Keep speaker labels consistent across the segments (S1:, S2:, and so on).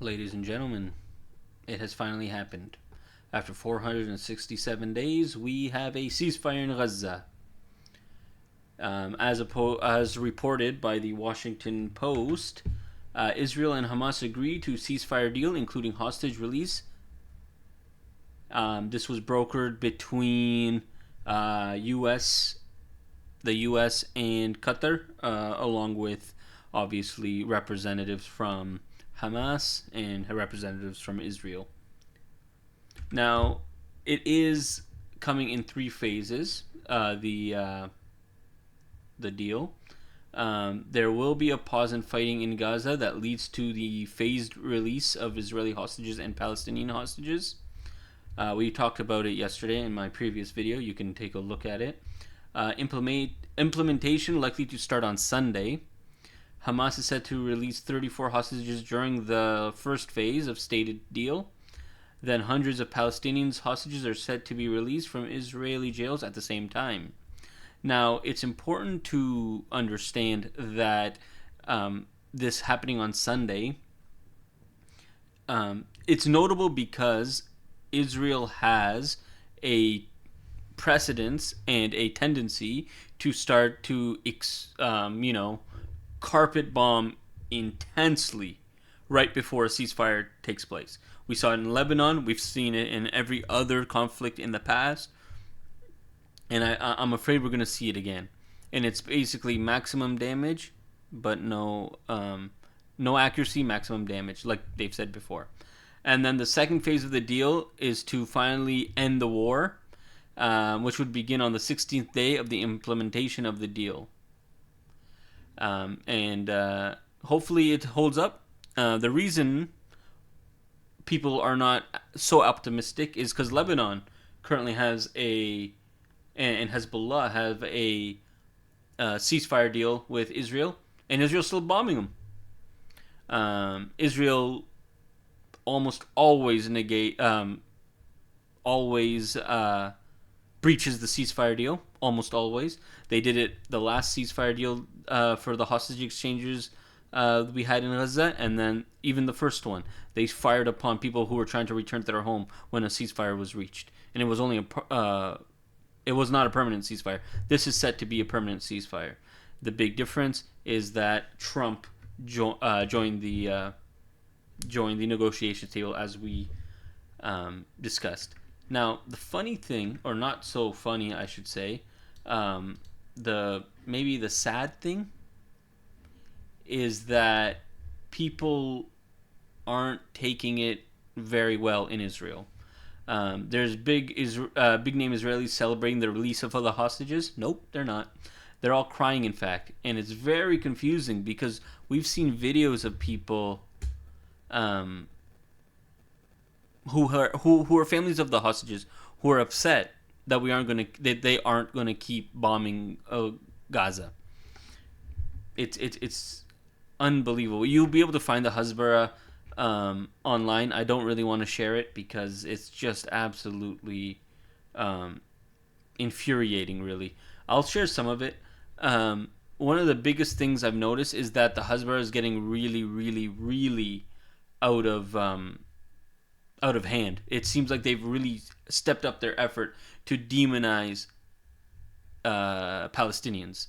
S1: Ladies and gentlemen, it has finally happened. After 467 days, we have a ceasefire in Gaza. As reported by the Washington Post, Israel and Hamas agreed to a ceasefire deal, including hostage release. This was brokered between U.S., the U.S. and Qatar, along with obviously representatives from Hamas and representatives from Israel. Now, it is coming in three phases. The deal. There will be a pause in fighting in Gaza that leads to the phased release of Israeli hostages and Palestinian hostages. We talked about it yesterday in my previous video. You can take a look at it. Implementation likely to start on Sunday. Hamas is said to release 34 hostages during the first phase of stated deal. Then hundreds of Palestinians hostages are said to be released from Israeli jails at the same time. Now, it's important to understand that this happening on Sunday, it's notable because Israel has a precedence and a tendency to start to, carpet bomb intensely right before a ceasefire takes place. We saw it in Lebanon. We've seen it in every other conflict in the past. And I'm afraid we're going to see it again. And it's basically maximum damage, but no accuracy, maximum damage, like they've said before. And then the second phase of the deal is to finally end the war, which would begin on the 16th day of the implementation of the deal. And hopefully it holds up. The reason people are not so optimistic is because Lebanon currently has and Hezbollah have a ceasefire deal with Israel, and Israel's still bombing them. Israel almost always breaches the ceasefire deal. Almost always. They did it the last ceasefire deal for the hostage exchanges we had in Gaza, and then even the first one. They fired upon people who were trying to return to their home when a ceasefire was reached, and it was only it was not a permanent ceasefire. This is set to be a permanent ceasefire. The big difference is that Trump joined the negotiation table, as we discussed. Now, the funny thing, or not so funny, I should say, maybe the sad thing is that people aren't taking it very well in Israel. There's big name Israelis celebrating the release of the hostages. Nope, they're not. They're all crying, in fact, and it's very confusing because we've seen videos of people who are families of the hostages who are upset that they aren't gonna keep bombing Gaza. It's unbelievable. You'll be able to find the Hasbara online. I don't really want to share it because it's just absolutely infuriating, really. I'll share some of it. One of the biggest things I've noticed is that the Hasbara is getting really, really, really out of hand. It seems like they've really stepped up their effort to demonize Palestinians.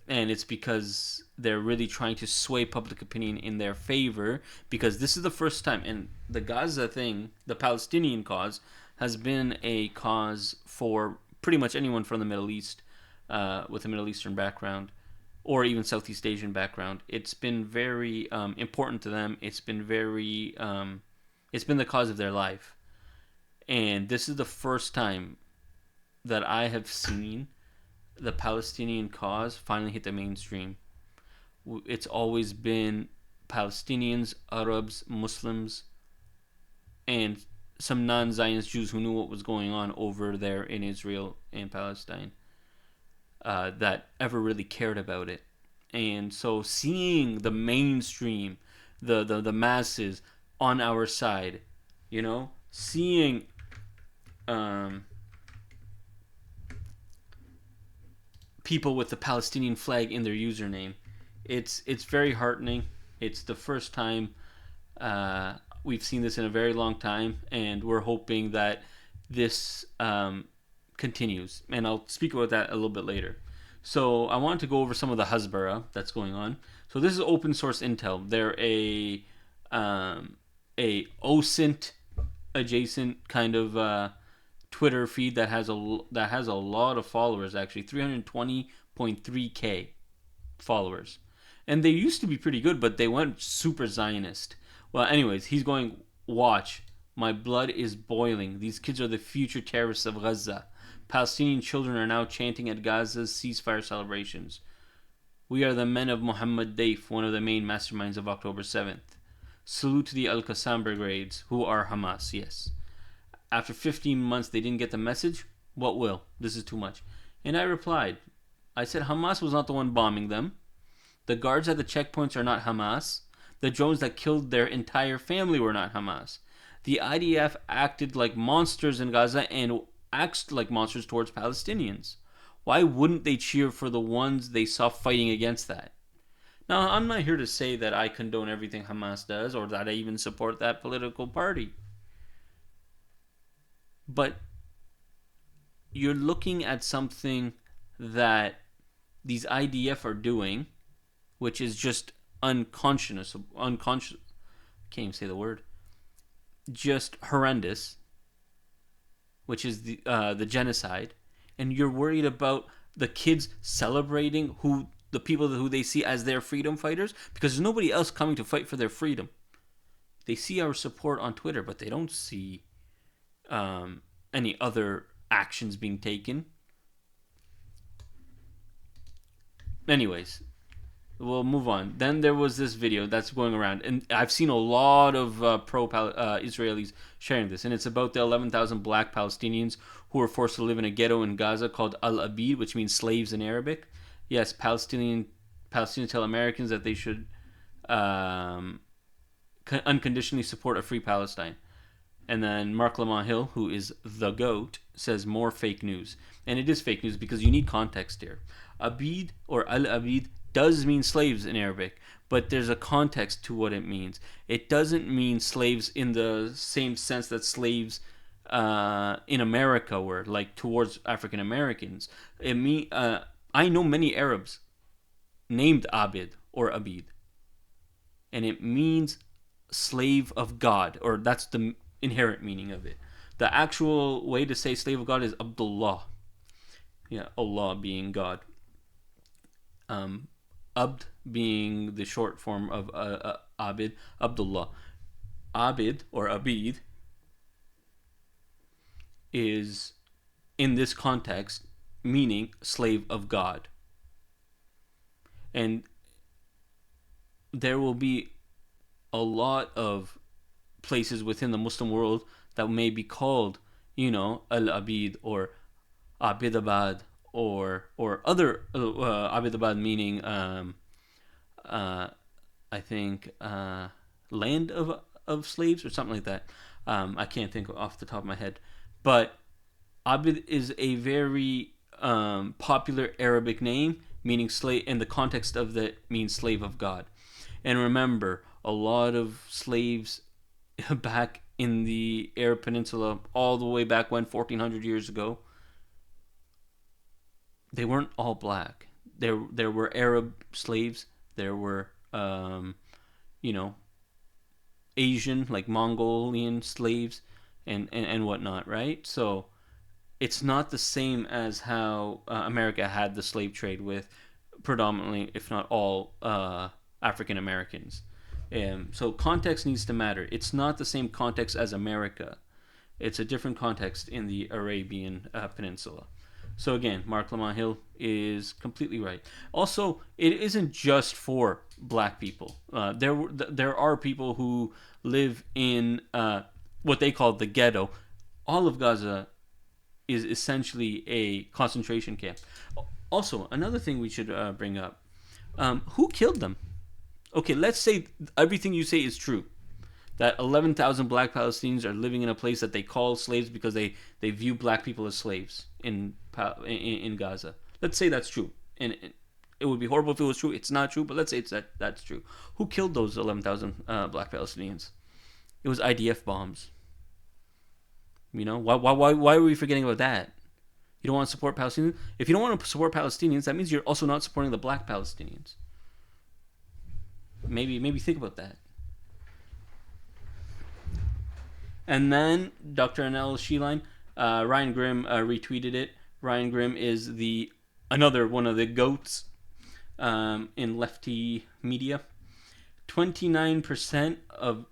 S1: And it's because they're really trying to sway public opinion in their favor, because this is the first time. And the Gaza thing, the Palestinian cause, has been a cause for pretty much anyone from the Middle East with a Middle Eastern background or even Southeast Asian background. It's been very important to them. It's been it's been the cause of their life. And this is the first time that I have seen the Palestinian cause finally hit the mainstream. It's always been Palestinians, Arabs, Muslims, and some non-Zionist Jews who knew what was going on over there in Israel and Palestine that ever really cared about it. And so seeing the mainstream, the masses on our side, seeing people with the Palestinian flag in their username, it's very heartening. It's the first time we've seen this in a very long time, and we're hoping that this continues. And I'll speak about that a little bit later. So I wanted to go over some of the Hasbara that's going on. So this is open source intel. They're a OSINT adjacent kind of Twitter feed that has a lot of followers. Actually, 320.3k followers, and they used to be pretty good, but they went super Zionist. Well, anyways, he's going, watch. My blood is boiling. These kids are the future terrorists of Gaza. Palestinian children are now chanting at Gaza's ceasefire celebrations. We are the men of Muhammad Daif, one of the main masterminds of October 7th. Salute to the Al Qassam brigades, who are Hamas, yes. After 15 months, they didn't get the message. What will? This is too much. And I replied, I said Hamas was not the one bombing them. The guards at the checkpoints are not Hamas. The drones that killed their entire family were not Hamas. The IDF acted like monsters in Gaza and acts like monsters towards Palestinians. Why wouldn't they cheer for the ones they saw fighting against that? Now, I'm not here to say that I condone everything Hamas does or that I even support that political party. But you're looking at something that these IDF are doing, which is just unconscious, can't even say the word, just horrendous, which is the genocide, and you're worried about the kids celebrating the people who they see as their freedom fighters, because there's nobody else coming to fight for their freedom. They see our support on Twitter, but they don't see any other actions being taken. Anyways, we'll move on. Then there was this video that's going around, and I've seen a lot of pro-Israelis sharing this, and it's about the 11,000 black Palestinians who were forced to live in a ghetto in Gaza called Al-Abid, which means slaves in Arabic. Yes, Palestinians tell Americans that they should unconditionally support a free Palestine. And then Mark Lamont Hill, who is the GOAT, says more fake news. And it is fake news because you need context here. Abid or Al-Abid does mean slaves in Arabic, but there's a context to what it means. It doesn't mean slaves in the same sense that slaves in America were, like towards African Americans. I know many Arabs named Abid or Abid, and it means slave of God, or that's the inherent meaning of it. The actual way to say slave of God is Abdullah. Yeah, Allah being God. Abd being the short form of Abid, Abdullah. Abid or Abid is, in this context, meaning slave of God. And there will be a lot of places within the Muslim world that may be called, Al-Abid or Abidabad or other Abidabad meaning I think land of slaves or something like that. I can't think off the top of my head, but Abid is a very popular Arabic name meaning slave. In the context of that, means slave of God. And remember, a lot of slaves back in the Arab Peninsula, all the way back when, 1400 years ago, they weren't all black. There were Arab slaves. There were, Asian, like Mongolian slaves and whatnot, right? So it's not the same as how America had the slave trade with predominantly, if not all, African Americans. So context needs to matter. It's not the same context as America. It's a different context in the Arabian Peninsula. So again, Mark Lamont Hill is completely right. Also, it isn't just for black people. There are people who live in what they call the ghetto. All of Gaza is essentially a concentration camp. Also, another thing we should bring up: who killed them? Okay, let's say everything you say is true. That 11,000 black Palestinians are living in a place that they call slaves because they view black people as slaves in Gaza. Let's say that's true. And it would be horrible if it was true. It's not true, but let's say that's true. Who killed those 11,000 black Palestinians? It was IDF bombs. You know, why are we forgetting about that? You don't want to support Palestinians? If you don't want to support Palestinians, that means you're also not supporting the black Palestinians. Maybe think about that. And then Dr. Anel Sheline, Ryan Grimm retweeted it. Ryan Grimm is another one of the goats in lefty media. 29% of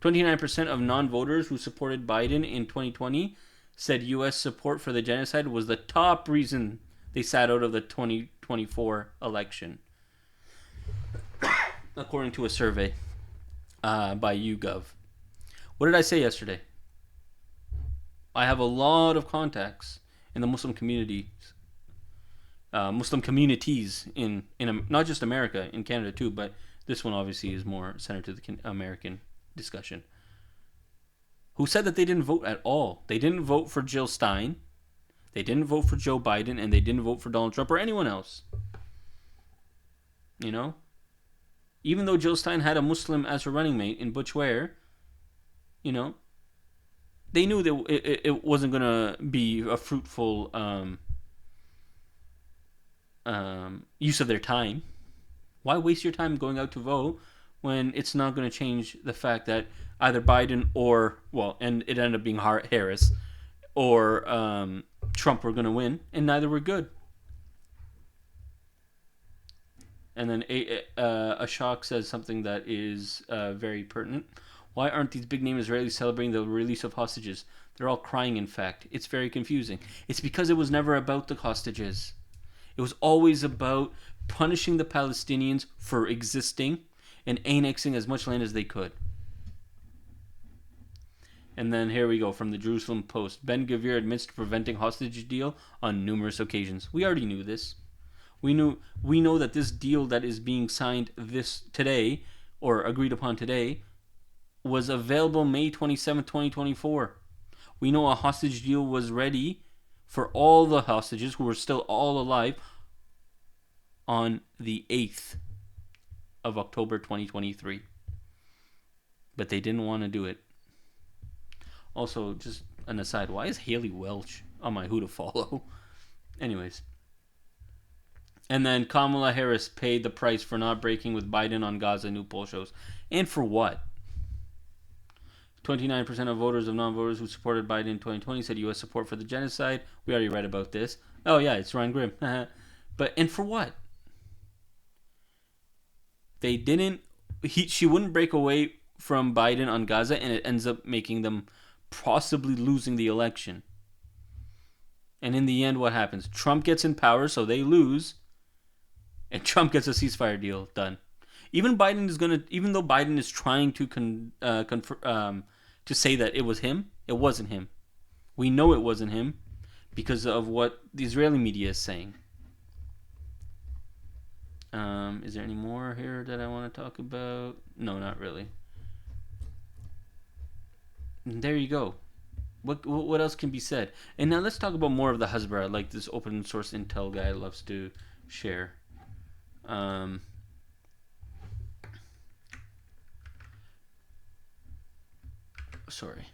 S1: 29% of non-voters who supported Biden in 2020 said U.S. support for the genocide was the top reason they sat out of the 2024 election, according to a survey by YouGov. What did I say yesterday? I have a lot of contacts in the Muslim communities, in not just America, in Canada too, but this one obviously is more centered to the American discussion, who said that they didn't vote at all. They didn't vote for Jill Stein, they didn't vote for Joe Biden, and they didn't vote for Donald Trump or anyone else. You know? Even though Jill Stein had a Muslim as her running mate in Butch Ware, you know, they knew that it wasn't going to be a fruitful use of their time. Why waste your time going out to vote when it's not going to change the fact that either Biden and it ended up being Harris, or Trump were going to win, and neither were good. And then Ashok says something that is very pertinent. Why aren't these big-name Israelis celebrating the release of hostages? They're all crying, in fact. It's very confusing. It's because it was never about the hostages. It was always about punishing the Palestinians for existing and annexing as much land as they could. And then here we go from the Jerusalem Post. Ben Gvir admits to preventing hostage deal on numerous occasions. We already knew this. We know that this deal that is being signed today, or agreed upon today, was available May 27, 2024. We know a hostage deal was ready for all the hostages who were still all alive on the 8th of October 2023. But they didn't want to do it. Also, just an aside, why is Haley Welch on my who to follow? Anyways. And then Kamala Harris paid the price for not breaking with Biden on Gaza, new poll shows. And for what? 29% of voters of non-voters who supported Biden in 2020 said U.S. support for the genocide. We already read about this. Oh, yeah, it's Ryan Grimm. And for what? They didn't... She wouldn't break away from Biden on Gaza, and it ends up making them possibly losing the election. And in the end, what happens? Trump gets in power, so they lose, and Trump gets a ceasefire deal done. Even though Biden is trying to say that it was him, it wasn't him. We know it wasn't him because of what the Israeli media is saying. Is there any more here that I want to talk about? No, not really. And there you go. What else can be said? And now let's talk about more of the Hasbara, like this open source intel guy loves to share. Sorry.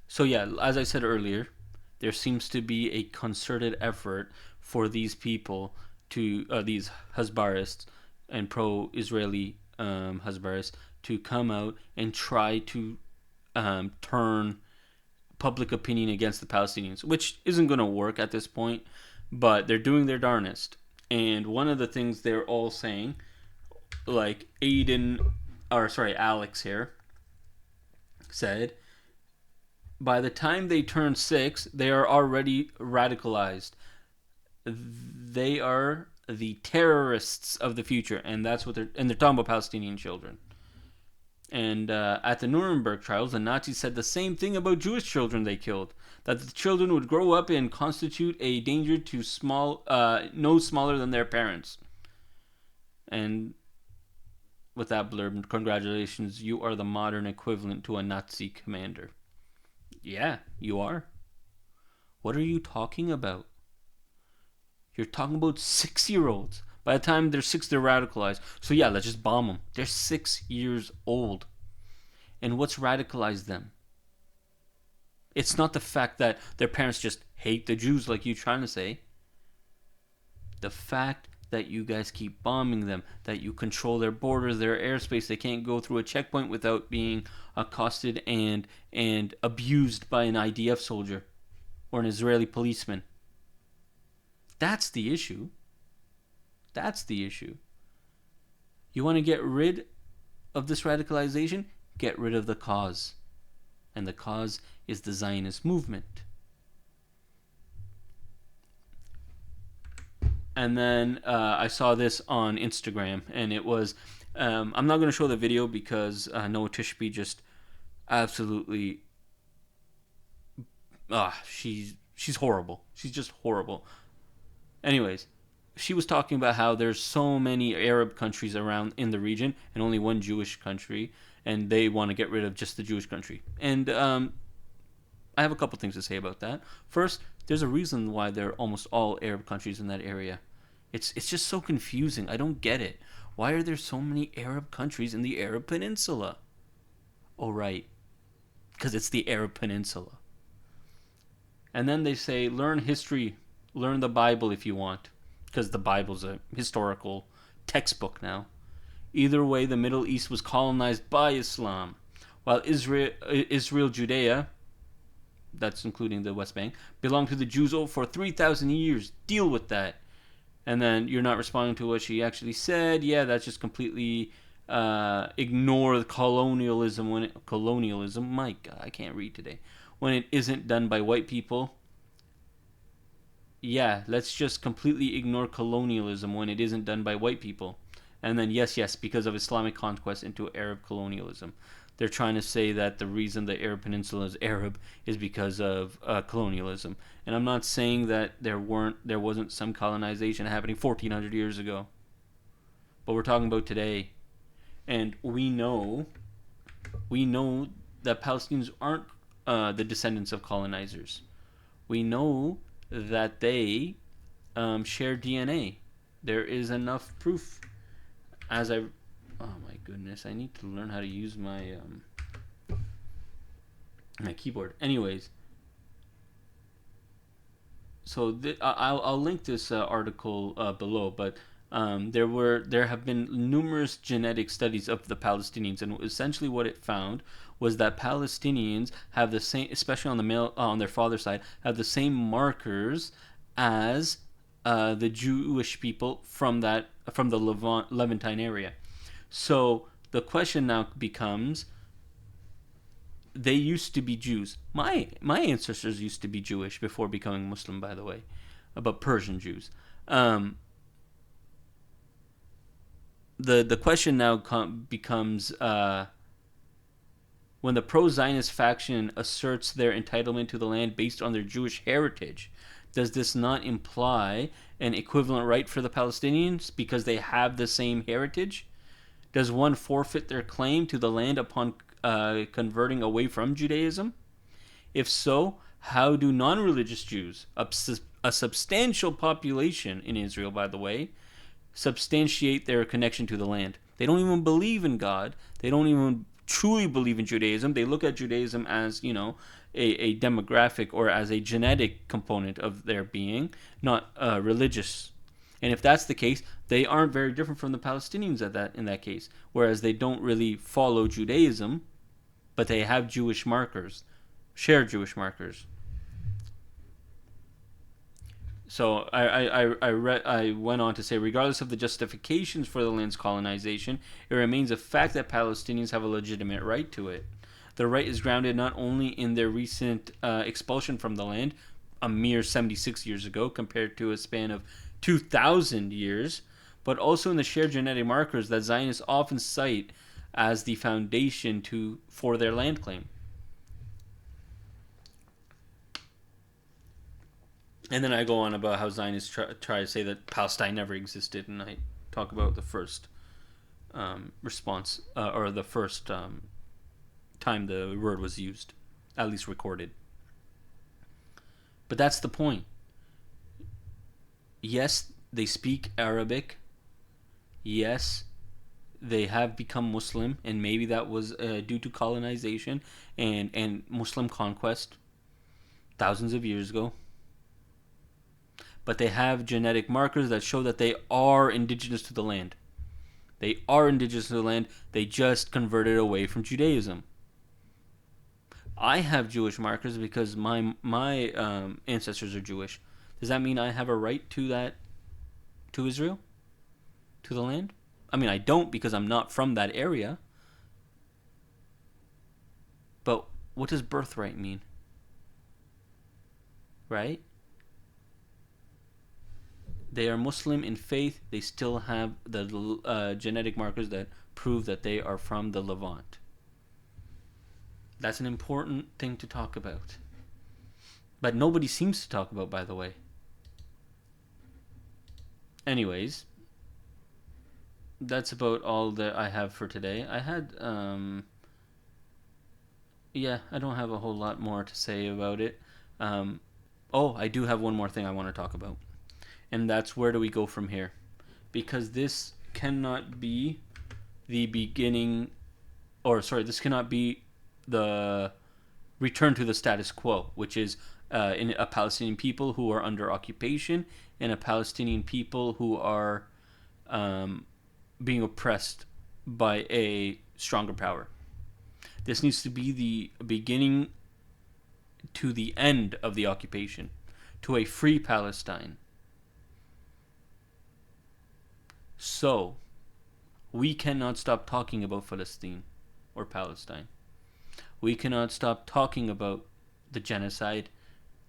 S1: So yeah, as I said earlier, there seems to be a concerted effort for these people these Hasbarists and pro-Israeli Hasbarists to come out and try to turn public opinion against the Palestinians, which isn't going to work at this point, but they're doing their darnest. And one of the things they're all saying, like Alex here said, by the time they turn 6, they are already radicalized. They are the terrorists of the future, and they're talking about Palestinian children. And at the Nuremberg trials, the Nazis said the same thing about Jewish children they killed, that the children would grow up and constitute a danger to no smaller than their parents. And with that blurb, congratulations, you are the modern equivalent to a Nazi commander. Yeah, you are. What are you talking about? You're talking about 6-year-olds. By the time they're 6, they're radicalized. So yeah, let's just bomb them. They're 6 years old. And what's radicalized them? It's not the fact that their parents just hate the Jews like you're trying to say. The fact that you guys keep bombing them, that you control their borders, their airspace, they can't go through a checkpoint without being accosted and abused by an IDF soldier or an Israeli policeman. That's the issue. That's the issue. You want to get rid of this radicalization? Get rid of the cause. And the cause is the Zionist movement. And then I saw this on Instagram, and it was, I'm not going to show the video because Noah Tishby just absolutely, she's horrible. She's just horrible. Anyways, she was talking about how there's so many Arab countries around in the region and only one Jewish country, and they want to get rid of just the Jewish country. And I have a couple things to say about that. First, there's a reason why they're almost all Arab countries in that area. It's just so confusing. I don't get it. Why are there so many Arab countries in the Arab Peninsula? Oh, right. Because it's the Arab Peninsula. And then they say, learn history, learn the Bible if you want. Because the Bible's a historical textbook now. Either way, the Middle East was colonized by Islam. While Israel, Judea, that's including the West Bank, belonged to the Jews for 3,000 years. Deal with that. And then you're not responding to what she actually said. Yeah, that's just completely ignore the colonialism. Colonialism, my God, I can't read today. When it isn't done by white people. Yeah, let's just completely ignore colonialism when it isn't done by white people. And then yes, because of Islamic conquest into Arab colonialism. They're trying to say that the reason the Arab Peninsula is Arab is because of colonialism. And I'm not saying that there wasn't some colonization happening 1,400 years ago. But we're talking about today. And we know that Palestinians aren't the descendants of colonizers. We know that they share DNA. There is enough proof. Oh my goodness, I need to learn how to use my my keyboard. Anyways, so I'll link this article below, but there have been numerous genetic studies of the Palestinians, and essentially what it found was that Palestinians have the same, especially on the male on their father's side, have the same markers as the Jewish people from the Levantine area. So the question now becomes, they used to be Jews. My ancestors used to be Jewish before becoming Muslim, by the way, but Persian Jews. The question now becomes, when the pro-Zionist faction asserts their entitlement to the land based on their Jewish heritage, does this not imply an equivalent right for the Palestinians because they have the same heritage? Does one forfeit their claim to the land upon converting away from Judaism? If so, how do non-religious Jews, a substantial population in Israel, by the way, substantiate their connection to the land? They don't even believe in God. They don't even truly believe in Judaism. They look at Judaism as, a demographic or as a genetic component of their being, not religious. And if that's the case, they aren't very different from the Palestinians in that case, whereas they don't really follow Judaism, but they have Jewish markers, share Jewish markers. So I went on to say, regardless of the justifications for the land's colonization, it remains a fact that Palestinians have a legitimate right to it. The right is grounded not only in their recent expulsion from the land, a mere 76 years ago compared to a span of 2,000 years, but also in the shared genetic markers that Zionists often cite as the foundation for their land claim. And then I go on about how Zionists try to say that Palestine never existed, and I talk about the first response, or the first time the word was used, at least recorded. But that's the point. Yes, they speak Arabic. Yes, they have become Muslim, and maybe that was due to colonization and Muslim conquest thousands of years ago. But they have genetic markers that show that they are indigenous to the land. They are indigenous to the land. They just converted away from Judaism. I have Jewish markers because my ancestors are Jewish. Does that mean I have a right to that, to Israel, to the land? I mean, I don't because I'm not from that area. But what does birthright mean? Right? They are Muslim in faith. They still have the genetic markers that prove that they are from the Levant. That's an important thing to talk about. But nobody seems to talk about, by the way. Anyways, that's about all that I have for today. I had, I don't have a whole lot more to say about it. I do have one more thing I want to talk about. And that's where do we go from here? Because this cannot be the beginning, this cannot be the return to the status quo, which is in a Palestinian people who are under occupation and a Palestinian people who are being oppressed by a stronger power. This needs to be the beginning to the end of the occupation, to a free Palestine. So, we cannot stop talking about Palestine or Palestine. We cannot stop talking about the genocide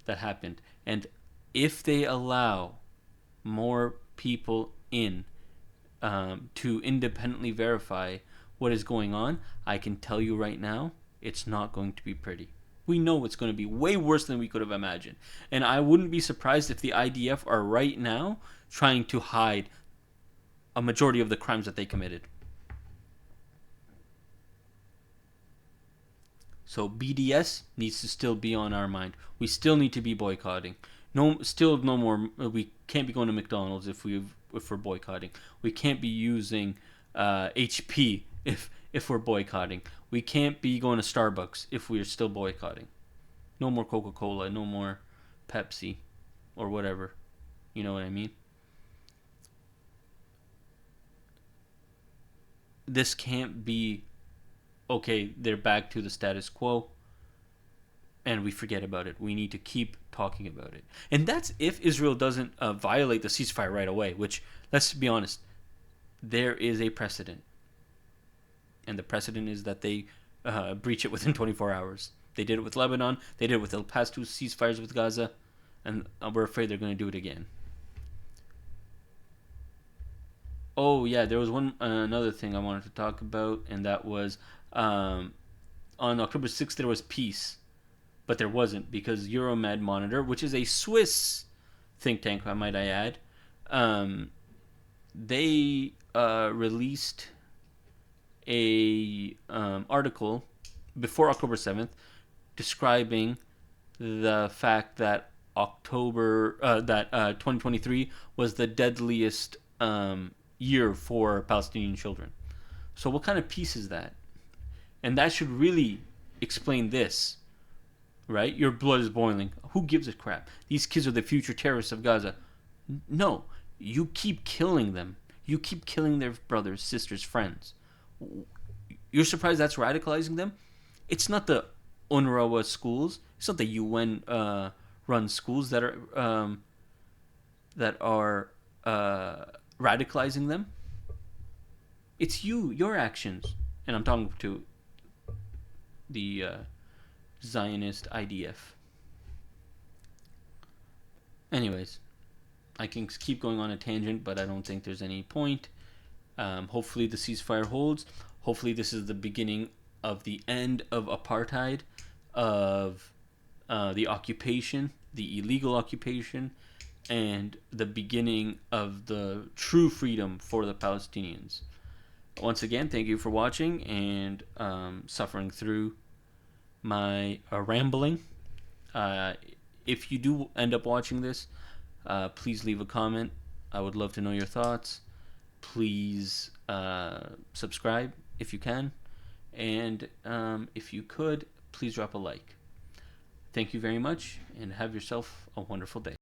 S1: that happened. And if they allow more people in to independently verify what is going on, I can tell you right now, it's not going to be pretty. We know it's going to be way worse than we could have imagined. And I wouldn't be surprised if the IDF are right now trying to hide a majority of the crimes that they committed. So BDS needs to still be on our mind. We still need to be boycotting. No more. We can't be going to McDonald's if we're boycotting. We can't be using HP if we're boycotting. We can't be going to Starbucks if we're still boycotting. No more Coca-Cola. No more Pepsi, or whatever. You know what I mean? This can't be, okay, they're back to the status quo and we forget about it. We need to keep talking about it. And that's if Israel doesn't violate the ceasefire right away, which, let's be honest, there is a precedent. And the precedent is that they breach it within 24 hours. They did it with Lebanon. They did it with the past two ceasefires with Gaza. And we're afraid they're going to do it again. Oh yeah, there was another thing I wanted to talk about, and that was on October 6th there was peace, but there wasn't because Euromed Monitor, which is a Swiss think tank, might I add, they released a article before October 7th describing the fact that 2023 was the deadliest year for Palestinian children. So what kind of peace is that? And that should really explain this, right? Your blood is boiling. Who gives a crap? These kids are the future terrorists of Gaza. No, you keep killing them. You keep killing their brothers, sisters, friends. You're surprised that's radicalizing them? It's not the UNRWA schools. It's not the UN run schools that are radicalizing them. It's your actions. And I'm talking to the Zionist IDF. Anyways, I can keep going on a tangent, but I don't think there's any point. Hopefully the ceasefire holds. Hopefully this is the beginning of the end of apartheid, of the occupation, the illegal occupation, and the beginning of the true freedom for the Palestinians. Once again, thank you for watching and suffering through my rambling. Uh, if you do end up watching this, please leave a comment. I would love to know your thoughts. Please subscribe if you can. And if you could, please drop a like. Thank you very much and have yourself a wonderful day.